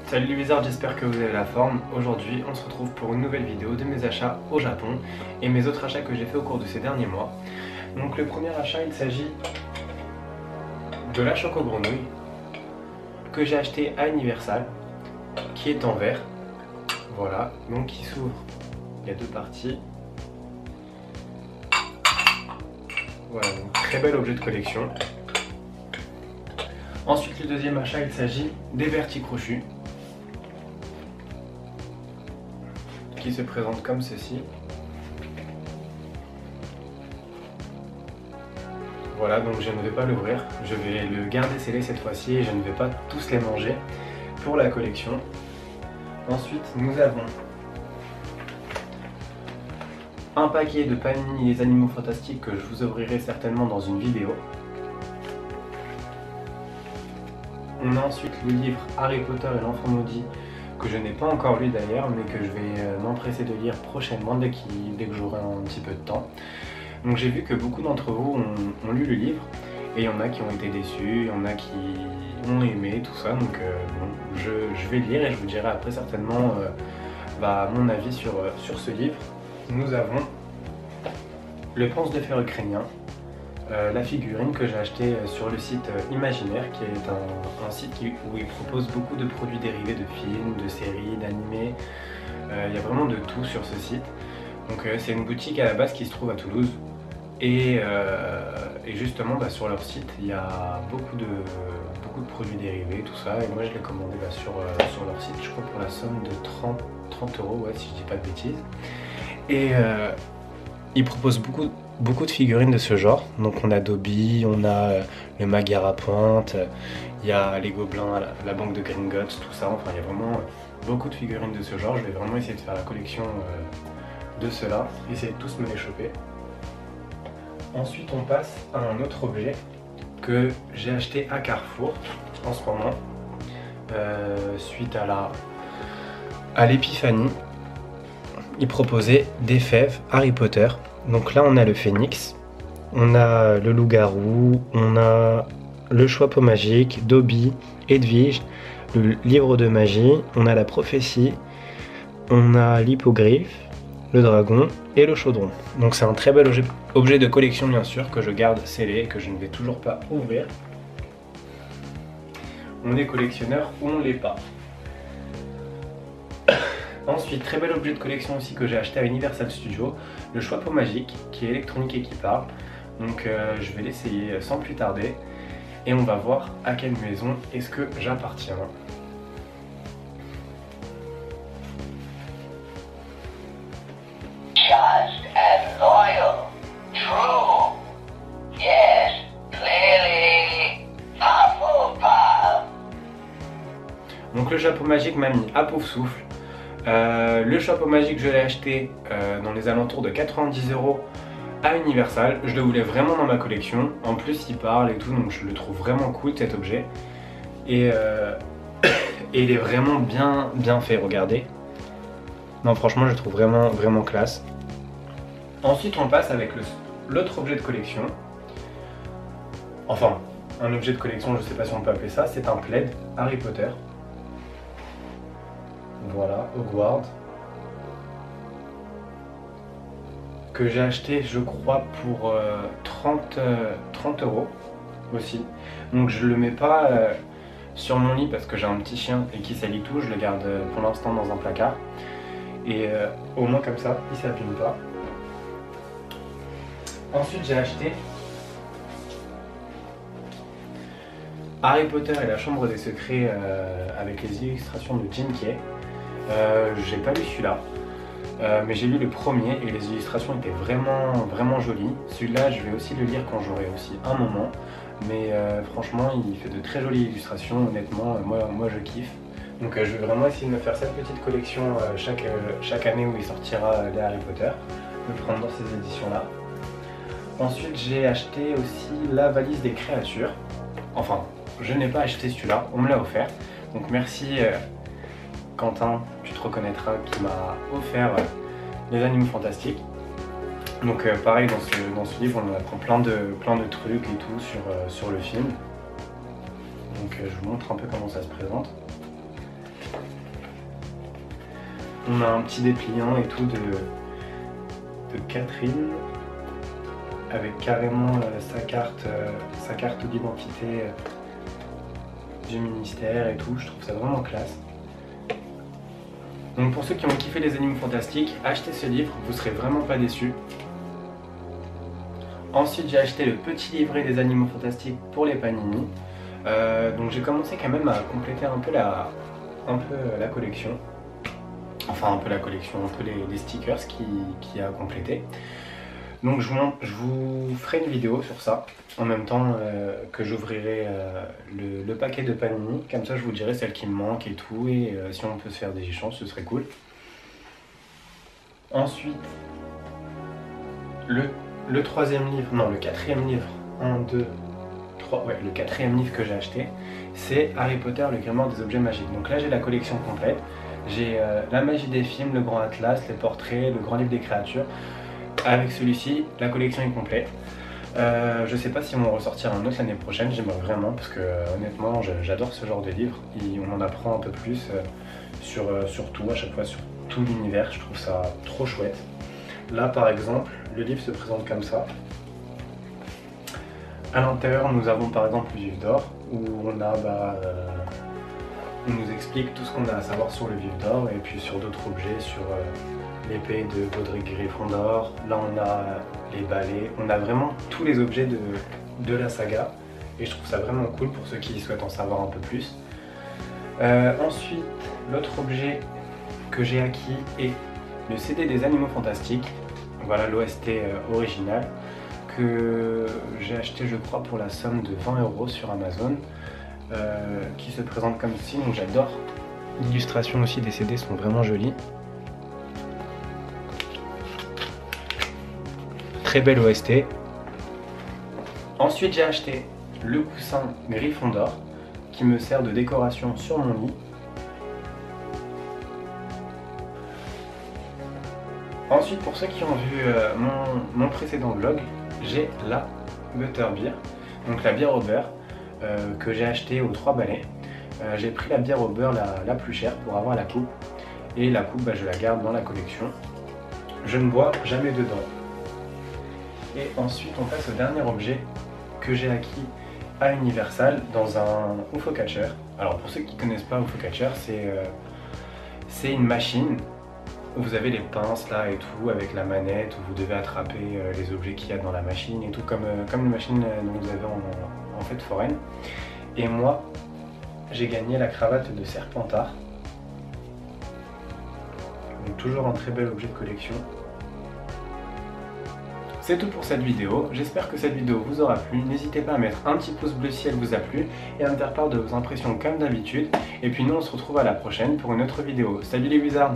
Salut les wizards, j'espère que vous avez la forme. Aujourd'hui, on se retrouve pour une nouvelle vidéo de mes achats au Japon et mes autres achats que j'ai fait au cours de ces derniers mois. Donc le premier achat, il s'agit de la Choco Grenouille que j'ai acheté à Universal, qui est en verre. Voilà, donc qui s'ouvre. Il y a deux parties. Voilà, donc très bel objet de collection. Ensuite, le deuxième achat, il s'agit des Verti Crochus, qui se présente comme ceci. Voilà, donc je ne vais pas l'ouvrir, je vais le garder scellé cette fois-ci et je ne vais pas tous les manger pour la collection. Ensuite, nous avons un paquet de Panini Les Animaux Fantastiques que je vous ouvrirai certainement dans une vidéo. On a ensuite le livre Harry Potter et l'Enfant Maudit, que je n'ai pas encore lu d'ailleurs, mais que je vais m'empresser de lire prochainement dès que j'aurai un petit peu de temps. Donc j'ai vu que beaucoup d'entre vous ont lu le livre, et il y en a qui ont été déçus, il y en a qui ont aimé, tout ça, donc bon, je vais lire et je vous dirai après certainement mon avis sur ce livre. Nous avons le Ponce de fer ukrainien, la figurine que j'ai achetée sur le site Imaginaire, qui est un site où il propose beaucoup de produits dérivés de films, de séries, d'animés. Il y a vraiment de tout sur ce site. Donc c'est une boutique à la base qui se trouve à Toulouse. Et justement sur leur site, il y a beaucoup de produits dérivés, tout ça. Et moi je l'ai commandé sur leur site, je crois pour la somme de 30 €, ouais, si je dis pas de bêtises. Et ils proposent beaucoup de figurines de ce genre. Donc on a Dobby, on a le Magyar à pointe, il y a les gobelins, la banque de Gringotts, tout ça. Enfin il y a vraiment beaucoup de figurines de ce genre. Je vais vraiment essayer de faire la collection de ceux-là, essayer de tous me les choper. Ensuite on passe à un autre objet que j'ai acheté à Carrefour en ce moment, suite à l'épiphanie. Ils proposaient des fèves Harry Potter. Donc là on a le phénix, on a le loup-garou, on a le choix-peau magique, Dobby, Edwige, le livre de magie, on a la prophétie, on a l'hippogriffe, le dragon et le chaudron. Donc c'est un très bel objet de collection bien sûr, que je garde scellé et que je ne vais toujours pas ouvrir. On est collectionneur ou on l'est pas. Ensuite, très bel objet de collection aussi que j'ai acheté à Universal Studios, le choix-peau magique qui est électronique et qui parle. Donc je vais l'essayer sans plus tarder et on va voir à quelle maison est-ce que j'appartiens. Just and loyal, true, yes, clearly, Hufflepuff. Donc le chapeau magique m'a mis à pouf souffle. Le chapeau magique, je l'ai acheté dans les alentours de 90 € à Universal. Je le voulais vraiment dans ma collection. En plus, il parle et tout, donc je le trouve vraiment cool cet objet. Et il est vraiment bien fait, regardez. Non, franchement, je le trouve vraiment classe. Ensuite, on passe avec l'autre objet de collection. Enfin, un objet de collection, je sais pas si on peut appeler ça. C'est un plaid Harry Potter. Voilà, Hogwarts, que j'ai acheté je crois pour 30 € aussi. Donc je le mets pas sur mon lit parce que j'ai un petit chien et qui salit tout, je le garde pour l'instant dans un placard. Et au moins comme ça, il s'abîme pas. Ensuite j'ai acheté Harry Potter et la Chambre des Secrets avec les illustrations de Jim Kay. J'ai pas lu celui-là, mais j'ai lu le premier et les illustrations étaient vraiment jolies. Celui-là, je vais aussi le lire quand j'aurai aussi un moment, mais franchement, il fait de très jolies illustrations. Honnêtement, moi je kiffe. Donc je vais vraiment essayer de me faire cette petite collection chaque année où il sortira les Harry Potter, me prendre dans ces éditions-là. Ensuite, j'ai acheté aussi la valise des créatures. Enfin, je n'ai pas acheté celui-là, on me l'a offert. Donc merci Quentin, tu te reconnaîtras, qui m'a offert les Animaux Fantastiques. Donc pareil, dans ce livre, on apprend plein de trucs et tout sur le film. Donc je vous montre un peu comment ça se présente. On a un petit dépliant et tout de Catherine, avec carrément sa carte d'identité du ministère et tout. Je trouve ça vraiment classe. Donc pour ceux qui ont kiffé les animaux fantastiques, achetez ce livre, vous serez vraiment pas déçus. Ensuite j'ai acheté le petit livret des animaux fantastiques pour les Panini. Donc j'ai commencé quand même à compléter un peu la collection. Enfin un peu la collection, un peu les stickers qui a complété. Donc je vous ferai une vidéo sur ça, en même temps que j'ouvrirai le paquet de Panini. Comme ça je vous dirai celle qui me manque et tout, et si on peut se faire des échanges, ce serait cool. Ensuite, le troisième livre, non le quatrième livre, 1, 2, 3, ouais, le quatrième livre que j'ai acheté, c'est Harry Potter, le grimoire des objets magiques. Donc là j'ai la collection complète, j'ai la magie des films, le grand atlas, les portraits, le grand livre des créatures. Avec celui-ci, la collection est complète. Je sais pas si on va en ressortir un autre l'année prochaine, j'aimerais vraiment, parce que honnêtement j'adore ce genre de livre. On en apprend un peu plus sur tout, à chaque fois sur tout l'univers, je trouve ça trop chouette. Là par exemple, le livre se présente comme ça. À l'intérieur nous avons par exemple le vif d'or, où on nous explique tout ce qu'on a à savoir sur le vif d'or, et puis sur d'autres objets, sur l'épée de Godric Gryffondor. Là on a les balais, on a vraiment tous les objets de la saga, et je trouve ça vraiment cool pour ceux qui souhaitent en savoir un peu plus. Ensuite, l'autre objet que j'ai acquis est le CD des animaux fantastiques. Voilà l'OST original que j'ai acheté je crois pour la somme de 20 € sur Amazon, qui se présente comme ceci. Donc j'adore, l'illustration aussi des CD sont vraiment jolies. Très belle OST. Ensuite j'ai acheté le coussin Gryffondor qui me sert de décoration sur mon lit. Ensuite pour ceux qui ont vu mon précédent vlog, j'ai la Butterbeer, donc la bière au beurre que j'ai acheté aux 3 balais. J'ai pris la bière au beurre la plus chère pour avoir la coupe, et la coupe je la garde dans la collection. Je ne bois jamais dedans. Et ensuite on passe au dernier objet que j'ai acquis à Universal dans un UFO Catcher. Alors pour ceux qui ne connaissent pas UFO Catcher, c'est une machine où vous avez les pinces là et tout avec la manette, où vous devez attraper les objets qu'il y a dans la machine et tout, comme les machines dont vous avez en fait foraine. Et moi j'ai gagné la cravate de Serpentard, donc toujours un très bel objet de collection. C'est tout pour cette vidéo, j'espère que cette vidéo vous aura plu. N'hésitez pas à mettre un petit pouce bleu si elle vous a plu et à me faire part de vos impressions comme d'habitude. Et puis nous on se retrouve à la prochaine pour une autre vidéo. Salut les wizards!